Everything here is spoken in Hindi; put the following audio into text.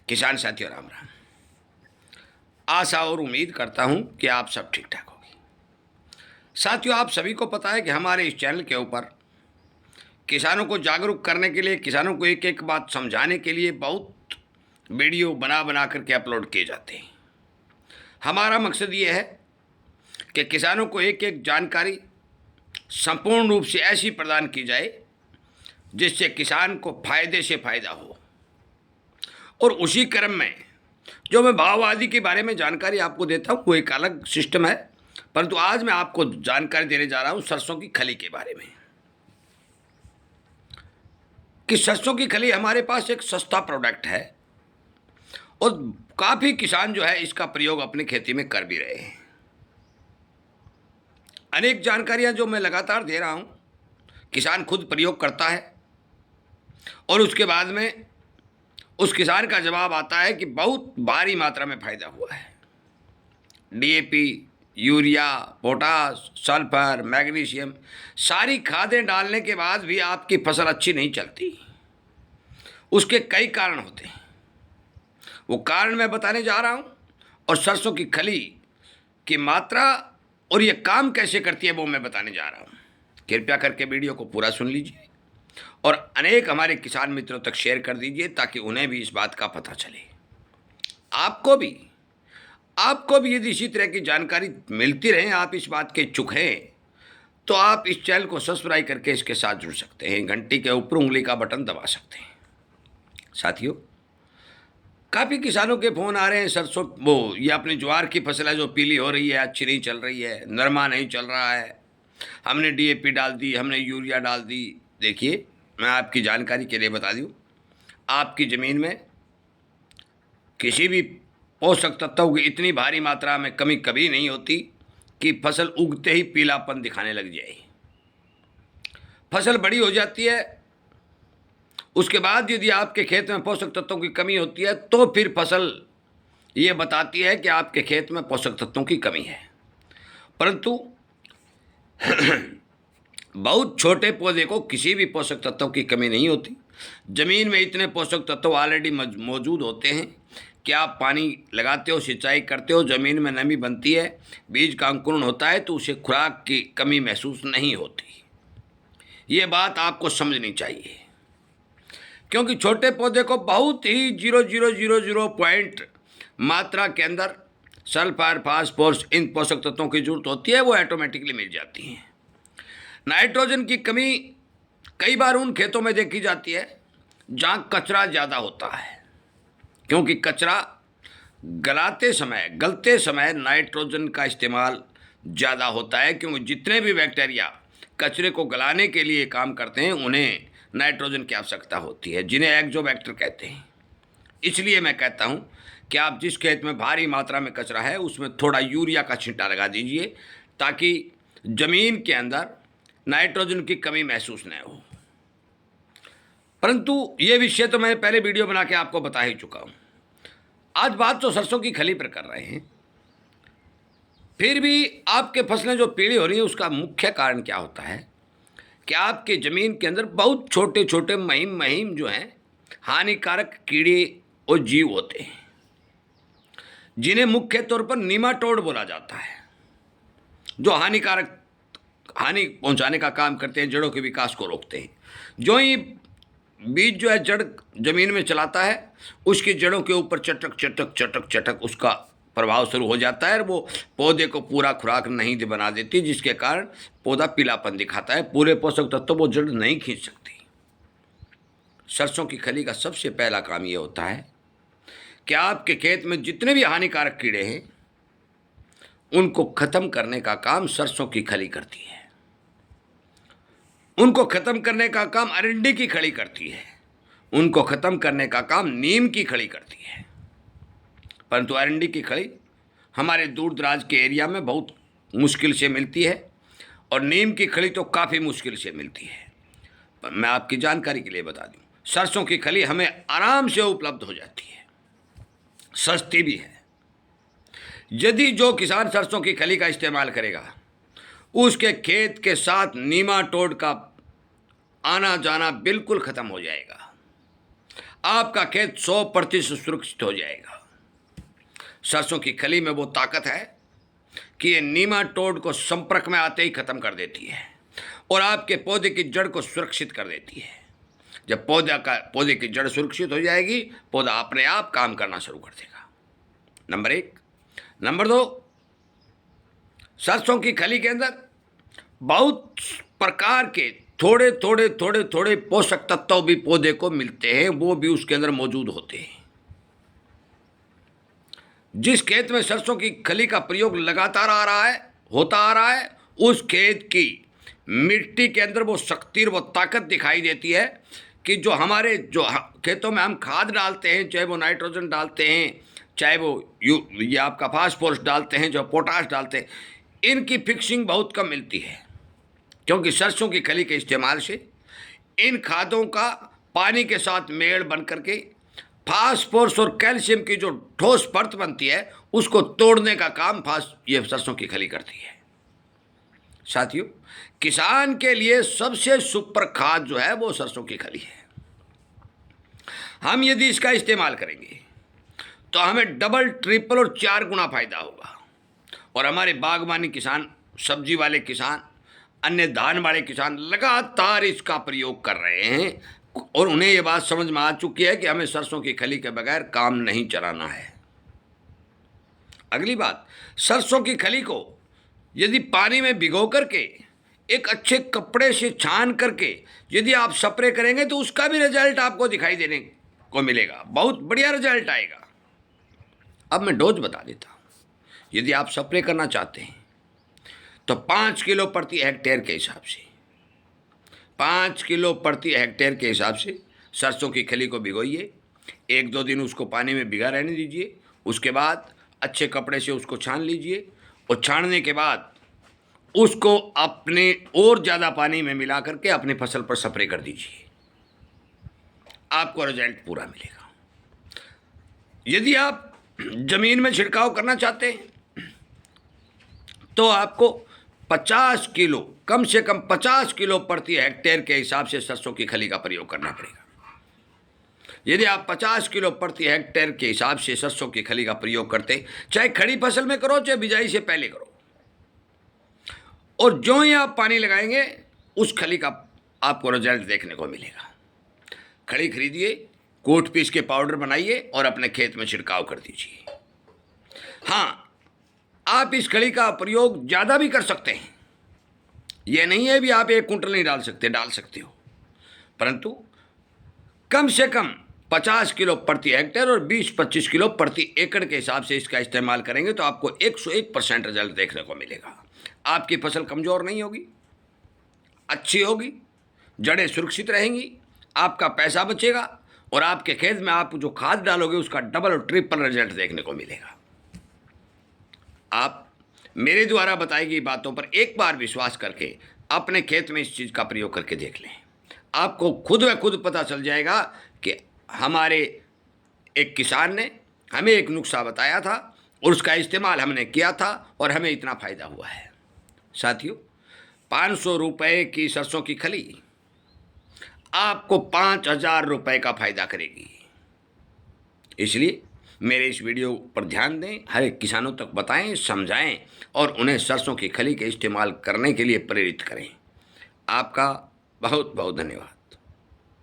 किसान साथियों, राम राम। आशा और उम्मीद करता हूं कि आप सब ठीक ठाक होंगे। साथियों, आप सभी को पता है कि हमारे इस चैनल के ऊपर किसानों को जागरूक करने के लिए, किसानों को एक एक बात समझाने के लिए बहुत वीडियो बना बना करके अपलोड किए जाते हैं। हमारा मकसद ये है कि किसानों को एक एक जानकारी संपूर्ण रूप से ऐसी प्रदान की जाए जिससे किसान को फायदे से फायदा हो। और उसी क्रम में जो मैं भाव आदि के बारे में जानकारी आपको देता हूँ वो एक अलग सिस्टम है, परंतु आज मैं आपको जानकारी देने जा रहा हूँ सरसों की खली के बारे में। कि सरसों की खली हमारे पास एक सस्ता प्रोडक्ट है और काफ़ी किसान जो है इसका प्रयोग अपनी खेती में कर भी रहे हैं। अनेक जानकारियाँ जो मैं लगातार दे रहा हूँ किसान खुद प्रयोग करता है और उसके बाद में उस किसान का जवाब आता है कि बहुत भारी मात्रा में फायदा हुआ है। DAP, urea, potash, sulphur, magnesium सारी खादें डालने के बाद भी आपकी फसल अच्छी नहीं चलती। उसके कई कारण होते हैं, वो कारण मैं बताने जा रहा हूँ। और सरसों की खली की मात्रा और ये काम कैसे करती है वो मैं बताने जा रहा हूँ। कृपया करके वीडियो को पूरा सुन लीजिए और अनेक हमारे किसान मित्रों तक शेयर कर दीजिए ताकि उन्हें भी इस बात का पता चले। आपको भी यदि इसी तरह की जानकारी मिलती रहे, आप इस बात के इच्छुक हैं, तो आप इस चैनल को सब्सक्राइब करके इसके साथ जुड़ सकते हैं। घंटी के ऊपर उंगली का बटन दबा सकते हैं। साथियों, काफ़ी किसानों के फ़ोन आ रहे हैं, सरसों ये अपनी ज्वार की फसल है जो पीली हो रही है, अच्छी नहीं चल रही है, नरमा नहीं चल रहा है, हमने डीएपी डाल दी, हमने यूरिया डाल दी। देखिए, मैं आपकी जानकारी के लिए बता दूं, आपकी ज़मीन में किसी भी पोषक तत्वों की इतनी भारी मात्रा में कमी कभी नहीं होती कि फसल उगते ही पीलापन दिखाने लग जाए। फसल बड़ी हो जाती है, उसके बाद यदि आपके खेत में पोषक तत्वों की कमी होती है तो फिर फसल ये बताती है कि आपके खेत में पोषक तत्वों की कमी है। परंतु बहुत छोटे पौधे को किसी भी पोषक तत्वों की कमी नहीं होती। ज़मीन में इतने पोषक तत्व ऑलरेडी मौजूद होते हैं कि आप पानी लगाते हो, सिंचाई करते हो, ज़मीन में नमी बनती है, बीज का अंकुरण होता है तो उसे खुराक की कमी महसूस नहीं होती। ये बात आपको समझनी चाहिए, क्योंकि छोटे पौधे को बहुत ही 0.000 पॉइंट मात्रा के अंदर सल्फर, फास्फोरस, इन पोषक तत्वों की जरूरत होती है, वो ऑटोमेटिकली मिल जाती हैं। नाइट्रोजन की कमी कई बार उन खेतों में देखी जाती है जहाँ कचरा ज़्यादा होता है, क्योंकि कचरा गलते समय नाइट्रोजन का इस्तेमाल ज़्यादा होता है, क्योंकि जितने भी बैक्टीरिया कचरे को गलाने के लिए काम करते हैं उन्हें नाइट्रोजन की आवश्यकता होती है, जिन्हें एक्जोबैक्टर कहते हैं। इसलिए मैं कहता हूं कि आप जिस खेत में भारी मात्रा में कचरा है उसमें थोड़ा यूरिया का छींटा लगा दीजिए ताकि ज़मीन के अंदर नाइट्रोजन की कमी महसूस न हो। परंतु ये विषय तो मैं पहले वीडियो बना के आपको बता ही चुका हूँ। आज बात तो सरसों की खली पर कर रहे हैं। फिर भी आपके फसलें जो पीली हो रही हैं उसका मुख्य कारण क्या होता है कि आपके ज़मीन के अंदर बहुत छोटे छोटे महीम जो हैं हानिकारक कीड़े और जीव होते हैं, जिन्हें मुख्य तौर पर नीमाटोड बोला जाता है, जो हानि पहुंचाने का काम करते हैं, जड़ों के विकास को रोकते हैं। जो ही बीज जो है जड़ जमीन में चलाता है उसकी जड़ों के ऊपर चटक चटक चटक चटक उसका प्रभाव शुरू हो जाता है और वो पौधे को पूरा खुराक नहीं बना देती, जिसके कारण पौधा पीलापन दिखाता है, पूरे पोषक तत्व वो जड़ नहीं खींच सकती। सरसों की खली का सबसे पहला काम ये होता है कि आपके खेत में जितने भी हानिकारक कीड़े हैं उनको खत्म करने का काम सरसों की खली करती है। उनको खत्म करने का काम अरंडी की खली करती है, उनको खत्म करने का काम नीम की खली करती है। परंतु अरंडी की खली हमारे दूर दराज के एरिया में बहुत मुश्किल से मिलती है और नीम की खली तो काफ़ी मुश्किल से मिलती है। पर मैं आपकी जानकारी के लिए बता दूं, सरसों की खली हमें आराम से उपलब्ध हो जाती है, सस्ती भी है। यदि जो किसान सरसों की खली का इस्तेमाल करेगा उसके खेत के साथ नीमाटोड का आना जाना बिल्कुल ख़त्म हो जाएगा। आपका खेत 100% सुरक्षित हो जाएगा। सरसों की खली में वो ताकत है कि ये नीमाटोड को संपर्क में आते ही खत्म कर देती है और आपके पौधे की जड़ को सुरक्षित कर देती है। जब पौधे की जड़ सुरक्षित हो जाएगी, पौधा अपने आप काम करना शुरू कर देगा। नंबर 1। नंबर 2, सरसों की खली के अंदर बहुत प्रकार के थोड़े थोड़े पोषक तत्व भी पौधे को मिलते हैं, वो भी उसके अंदर मौजूद होते हैं। जिस खेत में सरसों की खली का प्रयोग लगातार होता आ रहा है, उस खेत की मिट्टी के अंदर वो शक्ति और वो ताकत दिखाई देती है कि जो खेतों में हम खाद डालते हैं, चाहे वो नाइट्रोजन डालते हैं, चाहे वो ये आपका फास्फोरस डालते हैं, जो पोटाश डालते हैं, इनकी फिक्सिंग बहुत कम मिलती है, क्योंकि सरसों की खली के इस्तेमाल से इन खादों का पानी के साथ मेल बन करके फास्फोरस और कैल्शियम की जो ठोस परत बनती है, उसको तोड़ने का काम ये सरसों की खली करती है। साथियों, किसान के लिए सबसे सुपर खाद जो है वो सरसों की खली है। हम यदि इसका इस्तेमाल करेंगे तो हमें डबल, ट्रिपल और 4 गुना फायदा होगा। और हमारे बागवानी किसान, सब्जी वाले किसान, अन्य धान वाले किसान लगातार इसका प्रयोग कर रहे हैं और उन्हें ये बात समझ में आ चुकी है कि हमें सरसों की खली के बगैर काम नहीं चलाना है। अगली बात, सरसों की खली को यदि पानी में भिगो करके एक अच्छे कपड़े से छान करके यदि आप स्प्रे करेंगे तो उसका भी रिजल्ट आपको दिखाई देने को मिलेगा, बहुत बढ़िया रिजल्ट आएगा। अब मैं डोज बता देता हूँ। यदि आप स्प्रे करना चाहते हैं तो 5 किलो प्रति हेक्टेयर के हिसाब से 5 किलो प्रति हेक्टेयर के हिसाब से सरसों की खली को भिगोइए, 1-2 दिन उसको पानी में भिगा रहने दीजिए, उसके बाद अच्छे कपड़े से उसको छान लीजिए और छानने के बाद उसको अपने और ज़्यादा पानी में मिला करके अपने फसल पर स्प्रे कर दीजिए, आपको रिजल्ट पूरा मिलेगा। यदि आप ज़मीन में छिड़काव करना चाहते हैं तो आपको 50 किलो, कम से कम 50 किलो प्रति हेक्टेयर के हिसाब से सरसों की खली का प्रयोग करना पड़ेगा। यदि आप 50 किलो प्रति हेक्टेयर के हिसाब से सरसों की खली का प्रयोग करते, चाहे खड़ी फसल में करो चाहे बिजाई से पहले करो, और जो ही आप पानी लगाएंगे उस खली का आपको रिजल्ट देखने को मिलेगा। खड़ी खरीदिए, कोट पीस के पाउडर बनाइए और अपने खेत में छिड़काव कर दीजिए। हाँ, आप इस खली का प्रयोग ज़्यादा भी कर सकते हैं, यह नहीं है भी आप 1 कुंटल नहीं डाल सकते हो, परंतु कम से कम 50 किलो प्रति हेक्टेयर और 20-25 किलो प्रति एकड़ के हिसाब से इसका इस्तेमाल करेंगे तो आपको 101% रिजल्ट देखने को मिलेगा। आपकी फसल कमज़ोर नहीं होगी, अच्छी होगी, जड़ें सुरक्षित रहेंगी, आपका पैसा बचेगा और आपके खेत में आप जो खाद डालोगे उसका डबल और ट्रिपल रिजल्ट देखने को मिलेगा। आप मेरे द्वारा बताई गई बातों पर एक बार विश्वास करके अपने खेत में इस चीज़ का प्रयोग करके देख लें, आपको खुद ब खुद पता चल जाएगा कि हमारे एक किसान ने हमें एक नुस्खा बताया था और उसका इस्तेमाल हमने किया था और हमें इतना फ़ायदा हुआ है। साथियों, 500 रुपये की सरसों की खली आपको 5000 रुपये का फ़ायदा करेगी। इसलिए मेरे इस वीडियो पर ध्यान दें, हर एक किसानों तक बताएं, समझाएं और उन्हें सरसों की खली के इस्तेमाल करने के लिए प्रेरित करें। आपका बहुत बहुत धन्यवाद।